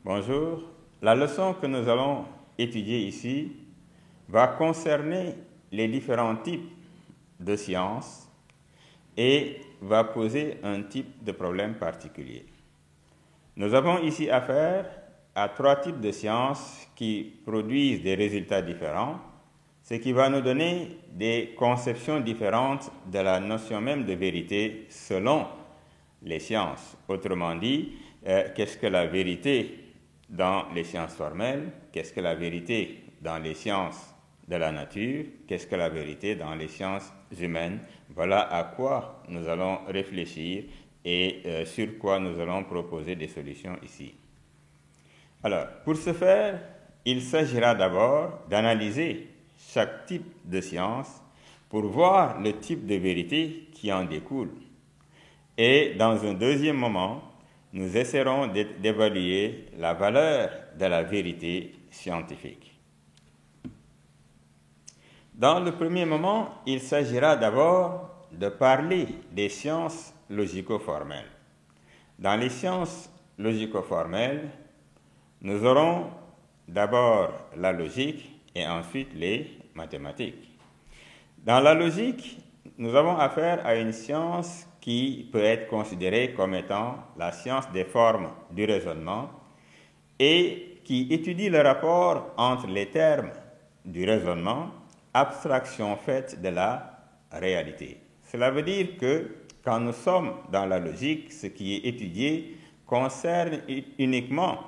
Bonjour. La leçon que nous allons étudier ici va concerner les différents types de sciences et va poser un type de problème particulier. Nous avons ici affaire à trois types de sciences qui produisent des résultats différents, ce qui va nous donner des conceptions différentes de la notion même de vérité selon les sciences. Autrement dit, qu'est-ce que la vérité dans les sciences formelles, qu'est-ce que la vérité dans les sciences de la nature, qu'est-ce que la vérité dans les sciences humaines. Voilà à quoi nous allons réfléchir et sur quoi nous allons proposer des solutions ici. Alors, pour ce faire, il s'agira d'abord d'analyser chaque type de science pour voir le type de vérité qui en découle. Et dans un deuxième moment, nous essaierons d'évaluer la valeur de la vérité scientifique. Dans le premier moment, il s'agira d'abord de parler des sciences logico-formelles. Dans les sciences logico-formelles, nous aurons d'abord la logique et ensuite les mathématiques. Dans la logique, nous avons affaire à une science qui peut être considérée comme étant la science des formes du raisonnement et qui étudie le rapport entre les termes du raisonnement, abstraction faite de la réalité. Cela veut dire que quand nous sommes dans la logique, ce qui est étudié concerne uniquement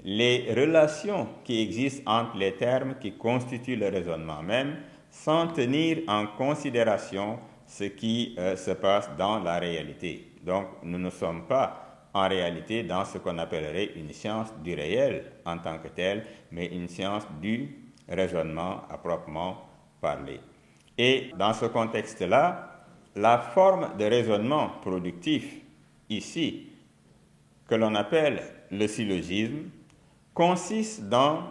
les relations qui existent entre les termes qui constituent le raisonnement même, sans tenir en considération ce qui se passe dans la réalité. Donc, nous ne sommes pas en réalité dans ce qu'on appellerait une science du réel en tant que telle, mais une science du raisonnement à proprement parler. Et dans ce contexte-là, la forme de raisonnement productif ici, que l'on appelle le syllogisme, consiste dans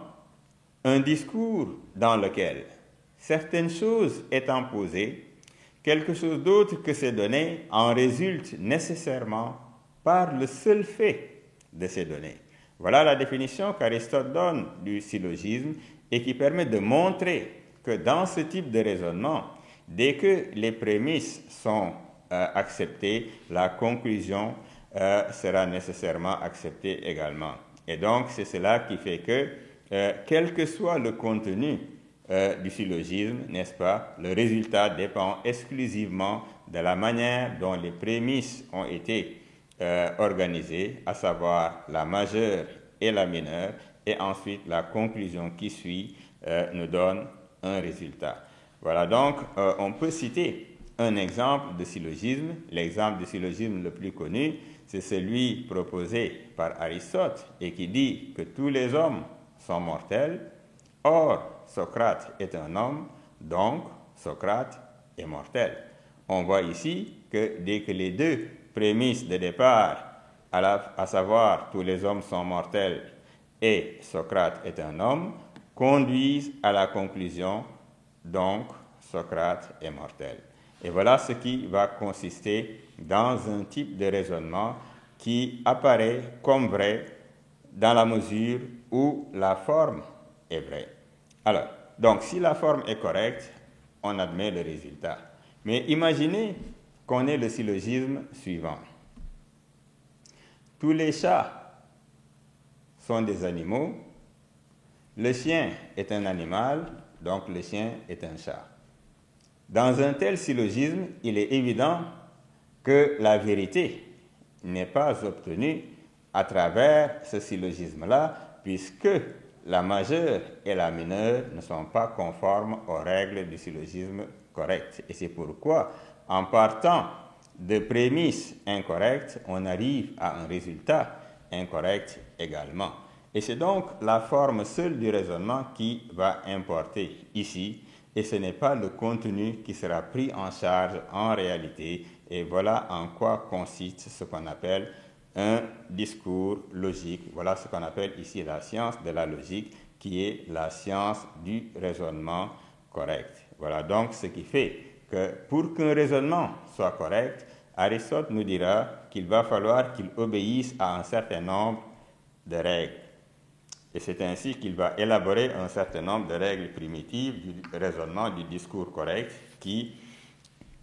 un discours dans lequel certaines choses étant posées, quelque chose d'autre que ces données en résulte nécessairement par le seul fait de ces données. Voilà la définition qu'Aristote donne du syllogisme et qui permet de montrer que dans ce type de raisonnement, dès que les prémices sont acceptées, la conclusion sera nécessairement acceptée également. Et donc, c'est cela qui fait que, quel que soit le contenu du syllogisme, n'est-ce pas, le résultat dépend exclusivement de la manière dont les prémices ont été organisées, à savoir la majeure et la mineure, et ensuite la conclusion qui suit nous donne un résultat. Voilà, donc on peut citer un exemple de syllogisme. L'exemple de syllogisme le plus connu, c'est celui proposé par Aristote et qui dit que tous les hommes sont mortels. Or, Socrate est un homme, donc Socrate est mortel. On voit ici que dès que les deux prémices de départ, à savoir tous les hommes sont mortels et Socrate est un homme, conduisent à la conclusion, donc Socrate est mortel. Et voilà ce qui va consister dans un type de raisonnement qui apparaît comme vrai dans la mesure où la forme est vraie. Alors, donc si la forme est correcte, on admet le résultat. Mais imaginez qu'on ait le syllogisme suivant. Tous les chats sont des animaux, le chien est un animal, donc le chien est un chat. Dans un tel syllogisme, il est évident que la vérité n'est pas obtenue à travers ce syllogisme-là, puisque la majeure et la mineure ne sont pas conformes aux règles du syllogisme correct. Et c'est pourquoi, en partant de prémices incorrectes, on arrive à un résultat incorrect également. Et c'est donc la forme seule du raisonnement qui va importer ici, et ce n'est pas le contenu qui sera pris en charge en réalité. Et voilà en quoi consiste ce qu'on appelle un discours logique. Voilà ce qu'on appelle ici la science de la logique, qui est la science du raisonnement correct. Voilà donc ce qui fait que pour qu'un raisonnement soit correct, Aristote nous dira qu'il va falloir qu'il obéisse à un certain nombre de règles. Et c'est ainsi qu'il va élaborer un certain nombre de règles primitives du raisonnement du discours correct qui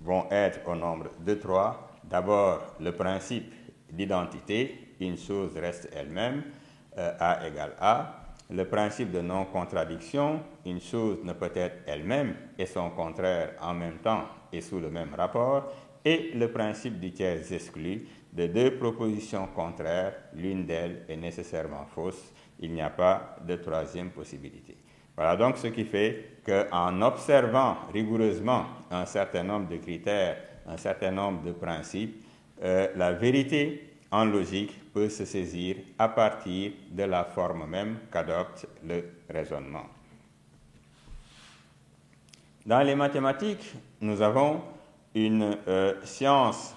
vont être au nombre de 3. D'abord, le principe d'identité, une chose reste elle-même, A égale A. Le principe de non-contradiction, une chose ne peut être elle-même et son contraire en même temps et sous le même rapport. Et le principe du tiers exclu, de deux propositions contraires, l'une d'elles est nécessairement fausse. Il n'y a pas de troisième possibilité. Voilà donc ce qui fait qu'en observant rigoureusement un certain nombre de critères, un certain nombre de principes, la vérité en logique peut se saisir à partir de la forme même qu'adopte le raisonnement. Dans les mathématiques, nous avons une science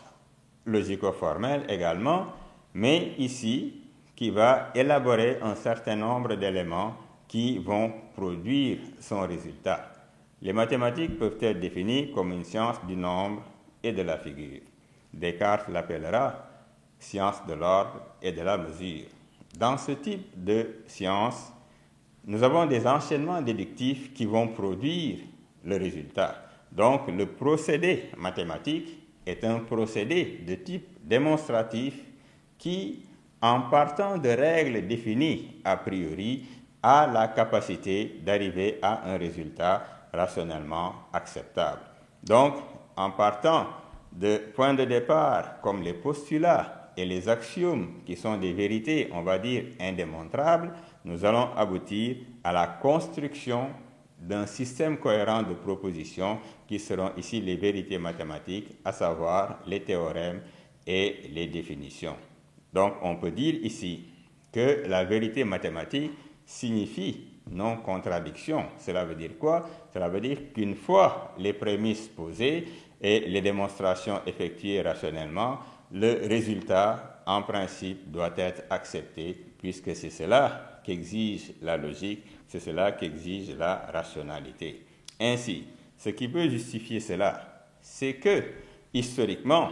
logico-formelle également, mais ici qui va élaborer un certain nombre d'éléments qui vont produire son résultat. Les mathématiques peuvent être définies comme une science du nombre et de la figure. Descartes l'appellera science de l'ordre et de la mesure. Dans ce type de science, nous avons des enchaînements déductifs qui vont produire le résultat. Donc, le procédé mathématique est un procédé de type démonstratif qui, en partant de règles définies a priori, a la capacité d'arriver à un résultat rationnellement acceptable. Donc, en partant de points de départ comme les postulats et les axiomes qui sont des vérités, on va dire, indémontrables, nous allons aboutir à la construction d'un système cohérent de propositions qui seront ici les vérités mathématiques, à savoir les théorèmes et les définitions. Donc, on peut dire ici que la vérité mathématique signifie non-contradiction. Cela veut dire quoi? Cela veut dire qu'une fois les prémices posées et les démonstrations effectuées rationnellement, le résultat, en principe, doit être accepté, puisque c'est cela qu'exige la logique, c'est cela qu'exige la rationalité. Ainsi, ce qui peut justifier cela, c'est que, historiquement,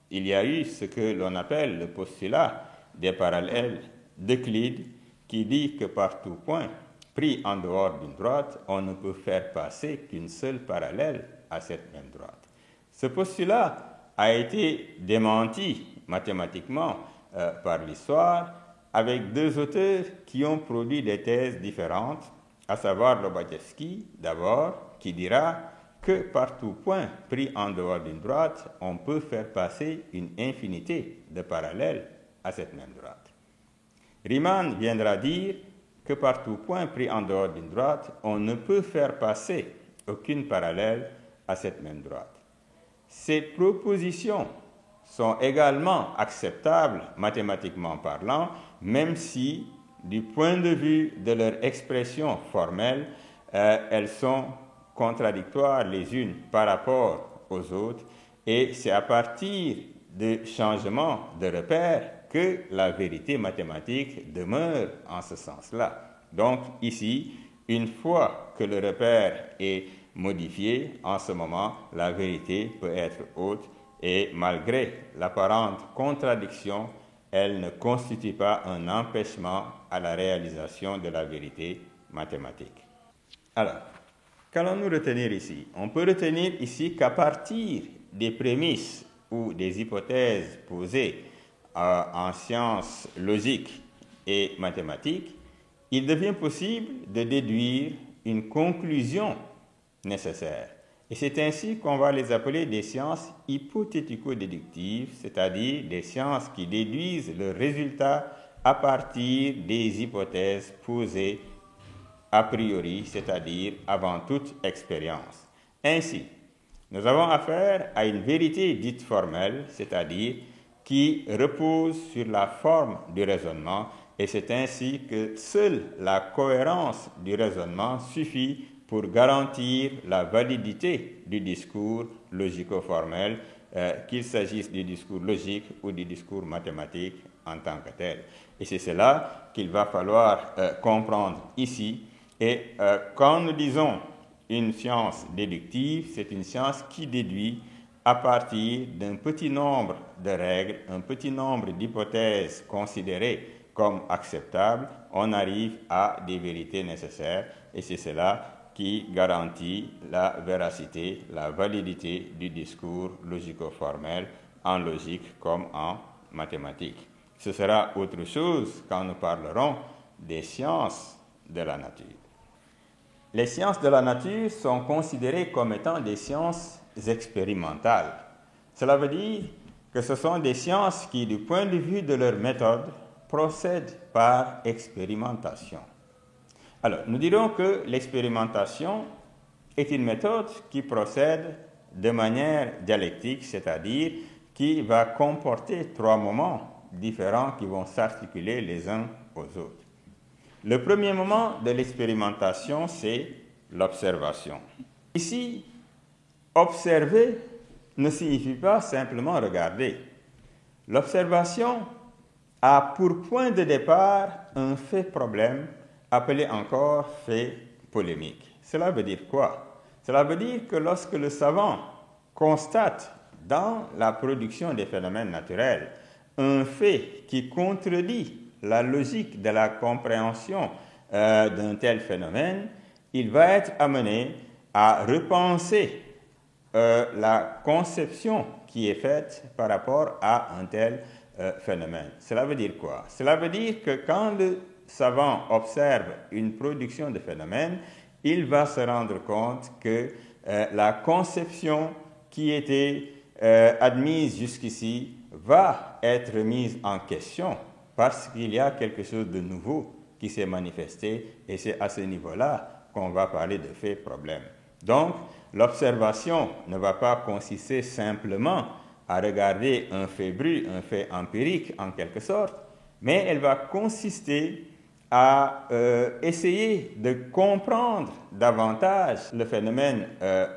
il y a eu ce que l'on appelle le postulat des parallèles d'Euclide, qui dit que par tout point pris en dehors d'une droite, on ne peut faire passer qu'une seule parallèle à cette même droite. Ce postulat a été démenti mathématiquement par l'histoire avec deux auteurs qui ont produit des thèses différentes, à savoir Lobachevsky d'abord, qui dira que par tout point pris en dehors d'une droite, on peut faire passer une infinité de parallèles à cette même droite. Riemann viendra dire que par tout point pris en dehors d'une droite, on ne peut faire passer aucune parallèle à cette même droite. Ces propositions sont également acceptables mathématiquement parlant, même si, du point de vue de leur expression formelle, elles sont contradictoires les unes par rapport aux autres, et c'est à partir de changements de repères que la vérité mathématique demeure en ce sens-là. Donc ici, une fois que le repère est modifié, en ce moment, la vérité peut être haute et malgré l'apparente contradiction, elle ne constitue pas un empêchement à la réalisation de la vérité mathématique. Alors, qu'allons-nous retenir ici? On peut retenir ici qu'à partir des prémices ou des hypothèses posées en sciences logiques et mathématiques, il devient possible de déduire une conclusion nécessaire. Et c'est ainsi qu'on va les appeler des sciences hypothético-déductives, c'est-à-dire des sciences qui déduisent le résultat à partir des hypothèses posées a priori, c'est-à-dire avant toute expérience. Ainsi, nous avons affaire à une vérité dite formelle, c'est-à-dire qui repose sur la forme du raisonnement, et c'est ainsi que seule la cohérence du raisonnement suffit pour garantir la validité du discours logico-formel, qu'il s'agisse du discours logique ou du discours mathématique en tant que tel. Et c'est cela qu'il va falloir comprendre ici. Et quand nous disons une science déductive, c'est une science qui déduit à partir d'un petit nombre de règles, un petit nombre d'hypothèses considérées comme acceptables, on arrive à des vérités nécessaires et c'est cela qui garantit la véracité, la validité du discours logico-formel en logique comme en mathématiques. Ce sera autre chose quand nous parlerons des sciences de la nature. Les sciences de la nature sont considérées comme étant des sciences expérimentales. Cela veut dire que ce sont des sciences qui, du point de vue de leur méthode, procèdent par expérimentation. Alors, nous dirons que l'expérimentation est une méthode qui procède de manière dialectique, c'est-à-dire qui va comporter trois moments différents qui vont s'articuler les uns aux autres. Le premier moment de l'expérimentation, c'est l'observation. Ici, observer ne signifie pas simplement regarder. L'observation a pour point de départ un fait problème appelé encore fait polémique. Cela veut dire quoi? Cela veut dire que lorsque le savant constate dans la production des phénomènes naturels un fait qui contredit la logique de la compréhension d'un tel phénomène, il va être amené à repenser la conception qui est faite par rapport à un tel phénomène. Cela veut dire quoi? Cela veut dire que quand le savant observe une production de phénomènes, il va se rendre compte que la conception qui était admise jusqu'ici va être mise en question parce qu'il y a quelque chose de nouveau qui s'est manifesté et c'est à ce niveau-là qu'on va parler de fait problème. Donc, l'observation ne va pas consister simplement à regarder un fait brut, un fait empirique en quelque sorte, mais elle va consister à essayer de comprendre davantage le phénomène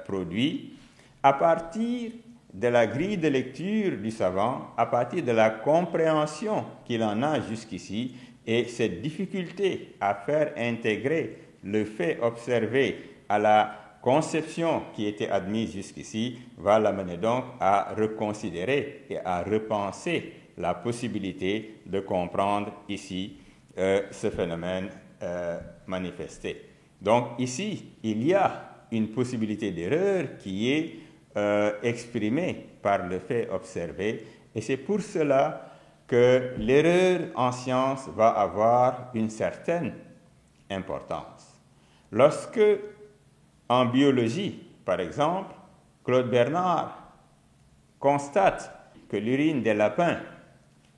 produit à partir de la grille de lecture du savant, à partir de la compréhension qu'il en a jusqu'ici, et cette difficulté à faire intégrer le fait observé à la conception qui était admise jusqu'ici va l'amener donc à reconsidérer et à repenser la possibilité de comprendre ici ce phénomène manifesté. Donc ici, il y a une possibilité d'erreur qui est exprimée par le fait observé et c'est pour cela que l'erreur en science va avoir une certaine importance. Lorsque, en biologie, par exemple, Claude Bernard constate que l'urine des lapins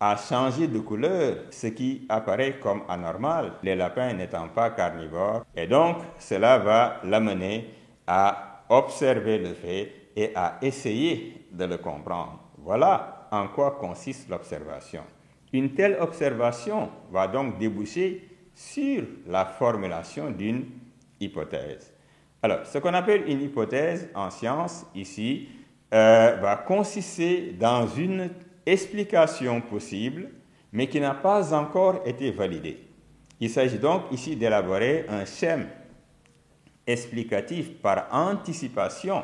a changé de couleur, ce qui apparaît comme anormal, les lapins n'étant pas carnivores, et donc cela va l'amener à observer le fait et à essayer de le comprendre. Voilà en quoi consiste l'observation. Une telle observation va donc déboucher sur la formulation d'une hypothèse. Alors, ce qu'on appelle une hypothèse en science, ici, va consister dans une explication possible, mais qui n'a pas encore été validée. Il s'agit donc ici d'élaborer un schème explicatif par anticipation,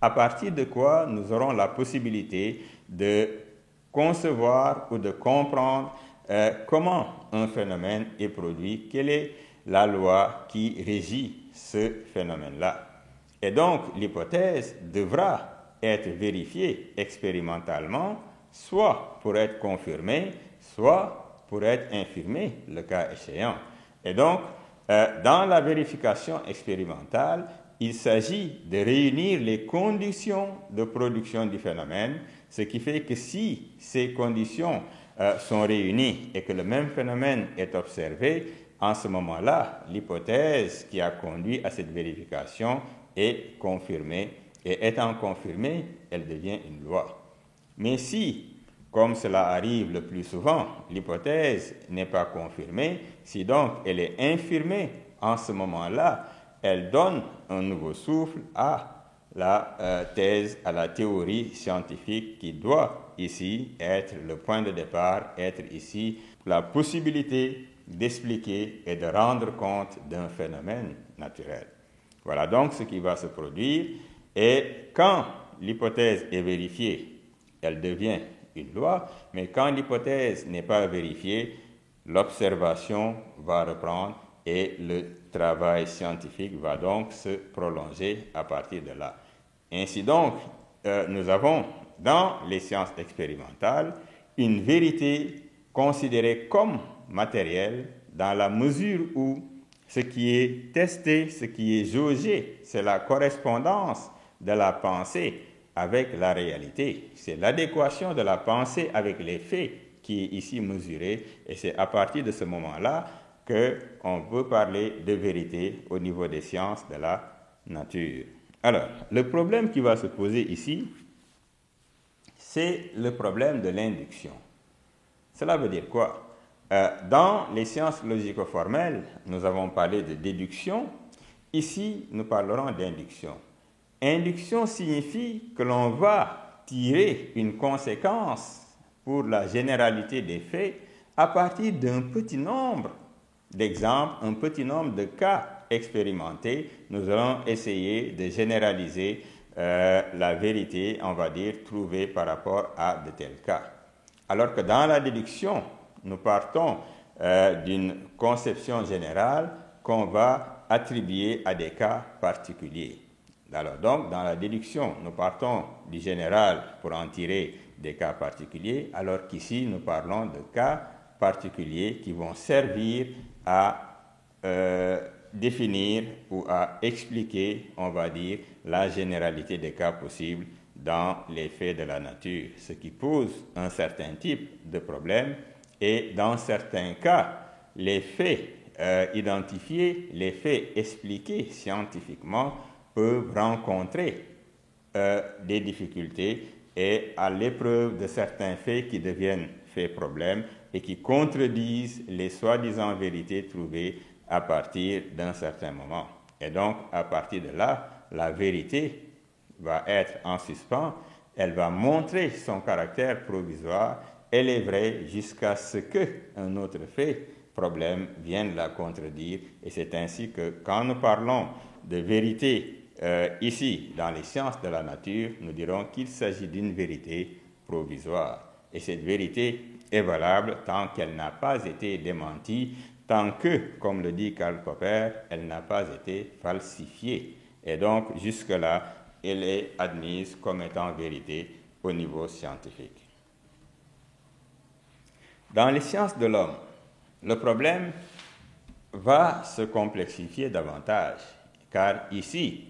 à partir de quoi nous aurons la possibilité de concevoir ou de comprendre comment un phénomène est produit, quelle est la loi qui régit ce phénomène-là. Et donc, l'hypothèse devra être vérifiée expérimentalement, soit pour être confirmée, soit pour être infirmée, le cas échéant. Et donc, dans la vérification expérimentale, il s'agit de réunir les conditions de production du phénomène, ce qui fait que si ces conditions sont réunies et que le même phénomène est observé, en ce moment-là, l'hypothèse qui a conduit à cette vérification est confirmée, et étant confirmée, elle devient une loi. Mais si, comme cela arrive le plus souvent, l'hypothèse n'est pas confirmée, si donc elle est infirmée, en ce moment-là, elle donne un nouveau souffle à la thèse, à la théorie scientifique qui doit ici être le point de départ, être ici la possibilité d'expliquer et de rendre compte d'un phénomène naturel. Voilà donc ce qui va se produire et quand l'hypothèse est vérifiée, elle devient une loi, mais quand l'hypothèse n'est pas vérifiée, l'observation va reprendre et le travail scientifique va donc se prolonger à partir de là. Ainsi donc, nous avons dans les sciences expérimentales une vérité considérée comme matérielle dans la mesure où ce qui est testé, ce qui est jaugé, c'est la correspondance de la pensée avec la réalité. C'est l'adéquation de la pensée avec les faits qui est ici mesurée, et c'est à partir de ce moment-là qu'on peut parler de vérité au niveau des sciences de la nature. Alors, le problème qui va se poser ici, c'est le problème de l'induction. Cela veut dire quoi? Dans les sciences logico-formelles, nous avons parlé de déduction. Ici, nous parlerons d'induction. Induction signifie que l'on va tirer une conséquence pour la généralité des faits à partir d'un petit nombre d'exemples, un petit nombre de cas expérimentés. Nous allons essayer de généraliser la vérité, on va dire, trouvée par rapport à de tels cas. Alors que dans la déduction, nous partons d'une conception générale qu'on va attribuer à des cas particuliers. Alors donc, dans la déduction, nous partons du général pour en tirer des cas particuliers, alors qu'ici, nous parlons de cas particuliers qui vont servir à définir ou à expliquer, on va dire, la généralité des cas possibles dans les faits de la nature, ce qui pose un certain type de problème. Et dans certains cas, les faits identifiés, les faits expliqués scientifiquement peuvent rencontrer des difficultés et à l'épreuve de certains faits qui deviennent faits problèmes et qui contredisent les soi-disant vérités trouvées à partir d'un certain moment. Et donc, à partir de là, la vérité va être en suspens, elle va montrer son caractère provisoire, elle est vraie jusqu'à ce qu'un autre fait, problème, vienne la contredire. Et c'est ainsi que quand nous parlons de vérité ici, dans les sciences de la nature, nous dirons qu'il s'agit d'une vérité provisoire. Et cette vérité est valable tant qu'elle n'a pas été démentie, tant que, comme le dit Karl Popper, elle n'a pas été falsifiée. Et donc, jusque-là, elle est admise comme étant vérité au niveau scientifique. Dans les sciences de l'homme, le problème va se complexifier davantage, car ici,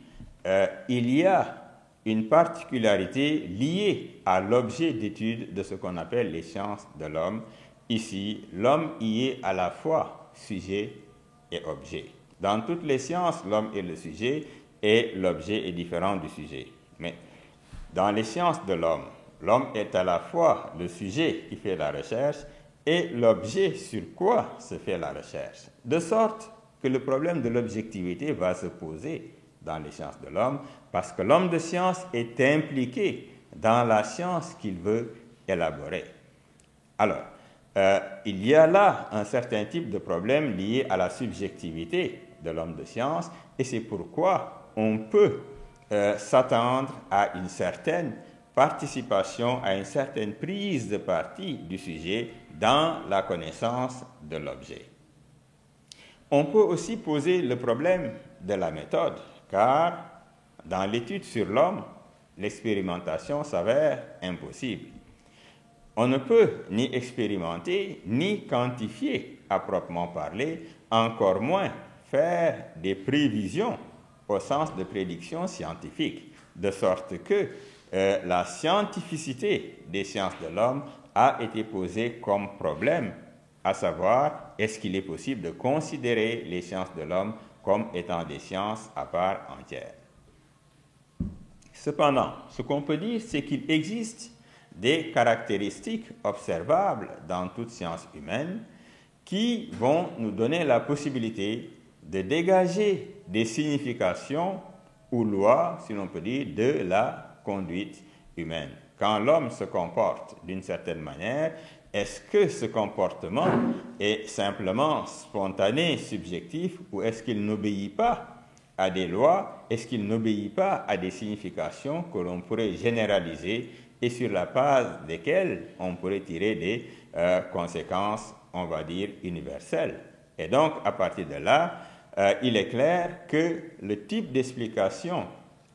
il y a une particularité liée à l'objet d'étude de ce qu'on appelle les sciences de l'homme. Ici, l'homme y est à la fois sujet et objet. Dans toutes les sciences, l'homme est le sujet et l'objet est différent du sujet. Mais dans les sciences de l'homme, l'homme est à la fois le sujet qui fait la recherche et l'objet sur quoi se fait la recherche. De sorte que le problème de l'objectivité va se poser dans les sciences de l'homme, parce que l'homme de science est impliqué dans la science qu'il veut élaborer. Alors, il y a là un certain type de problème lié à la subjectivité de l'homme de science, et c'est pourquoi on peut s'attendre à une certaine participation, à une certaine prise de parti du sujet dans la connaissance de l'objet. On peut aussi poser le problème de la méthode, car dans l'étude sur l'homme, l'expérimentation s'avère impossible. On ne peut ni expérimenter, ni quantifier à proprement parler, encore moins faire des prévisions au sens de prédiction scientifique, de sorte que la scientificité des sciences de l'homme a été posée comme problème, à savoir, est-ce qu'il est possible de considérer les sciences de l'homme comme étant des sciences à part entière. Cependant, ce qu'on peut dire, c'est qu'il existe des caractéristiques observables dans toute science humaine qui vont nous donner la possibilité de dégager des significations ou lois, si l'on peut dire, de la conduite humaine. Quand l'homme se comporte d'une certaine manière, est-ce que ce comportement est simplement spontané, subjectif, ou est-ce qu'il n'obéit pas à des lois, est-ce qu'il n'obéit pas à des significations que l'on pourrait généraliser et sur la base desquelles on pourrait tirer des conséquences, on va dire, universelle. Et donc, à partir de là, il est clair que le type d'explication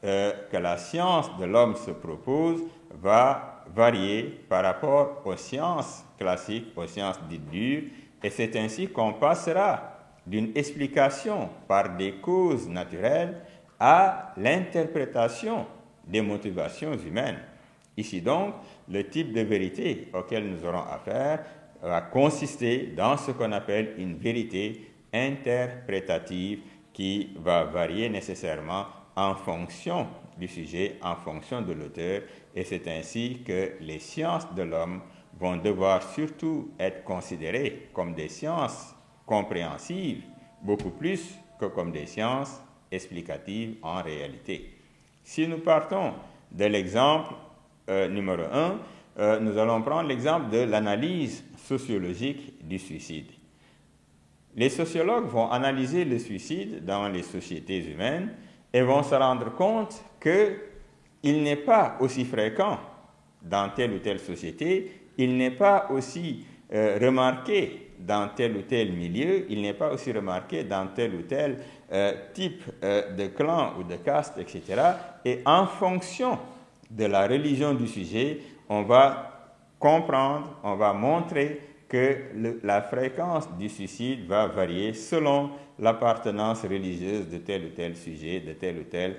que la science de l'homme se propose va varier par rapport aux sciences classiques, aux sciences dites dures, et c'est ainsi qu'on passera d'une explication par des causes naturelles à l'interprétation des motivations humaines. Ici donc, le type de vérité auquel nous aurons affaire va consister dans ce qu'on appelle une vérité interprétative qui va varier nécessairement en fonction du sujet, en fonction de l'auteur, et c'est ainsi que les sciences de l'homme vont devoir surtout être considérées comme des sciences compréhensives, beaucoup plus que comme des sciences explicatives en réalité. Si nous partons de l'exemple numéro 1, nous allons prendre l'exemple de l'analyse sociologique du suicide. Les sociologues vont analyser le suicide dans les sociétés humaines et vont se rendre compte qu'il n'est pas aussi fréquent dans telle ou telle société, il n'est pas aussi remarqué dans tel ou tel milieu, il n'est pas aussi remarqué dans tel ou tel type de clan ou de caste, etc. Et en fonction de la religion du sujet, on va comprendre, on va montrer que la fréquence du suicide va varier selon l'appartenance religieuse de tel ou tel sujet, de telle ou telle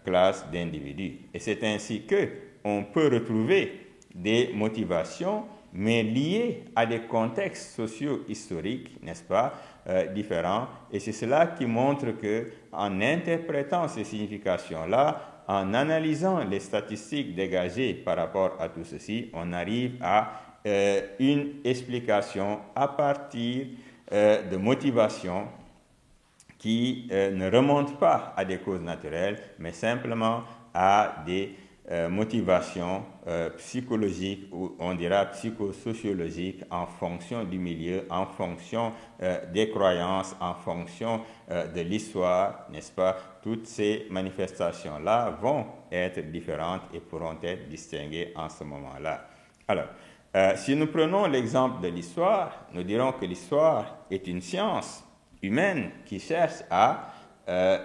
classe d'individus. Et c'est ainsi qu'on peut retrouver des motivations, mais liées à des contextes socio-historiques, n'est-ce pas, différents. Et c'est cela qui montre qu'en interprétant ces significations-là, en analysant les statistiques dégagées par rapport à tout ceci, on arrive à une explication à partir de motivations qui ne remontent pas à des causes naturelles, mais simplement à des motivations psychologiques ou on dira psychosociologiques en fonction du milieu, en fonction des croyances, en fonction de l'histoire, n'est-ce pas? Toutes ces manifestations-là vont être différentes et pourront être distinguées en ce moment-là. Alors, si nous prenons l'exemple de l'histoire, nous dirons que l'histoire est une science humaine qui cherche à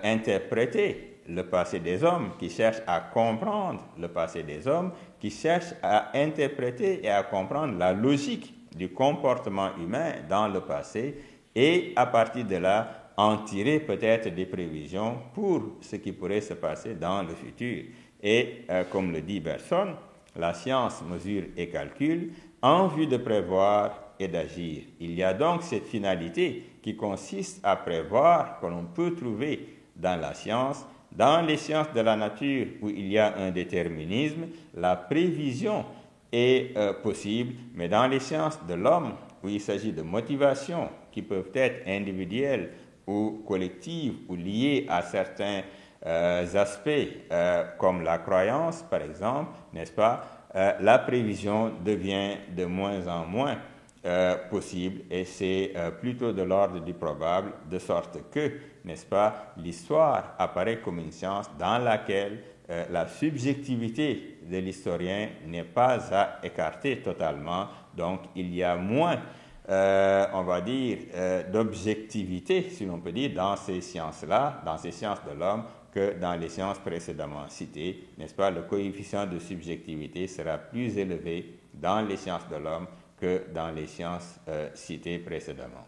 interpréter le passé des hommes, qui cherche à comprendre le passé des hommes, qui cherche à interpréter et à comprendre la logique du comportement humain dans le passé et à partir de là, en tirer peut-être des prévisions pour ce qui pourrait se passer dans le futur. Et comme le dit Bergson, la science mesure et calcule en vue de prévoir et d'agir. Il y a donc cette finalité qui consiste à prévoir que l'on peut trouver dans la science. Dans les sciences de la nature où il y a un déterminisme, la prévision est possible, mais dans les sciences de l'homme où il s'agit de motivations qui peuvent être individuelles ou collectives ou liées à certains aspects comme la croyance par exemple, n'est-ce pas, la prévision devient de moins en moins possible et c'est plutôt de l'ordre du probable, de sorte que, n'est-ce pas, l'histoire apparaît comme une science dans laquelle la subjectivité de l'historien n'est pas à écarter totalement, donc il y a moins, on va dire, d'objectivité, si l'on peut dire, dans ces sciences-là, dans ces sciences de l'homme, que dans les sciences précédemment citées, n'est-ce pas, le coefficient de subjectivité sera plus élevé dans les sciences de l'homme que dans les sciences citées précédemment.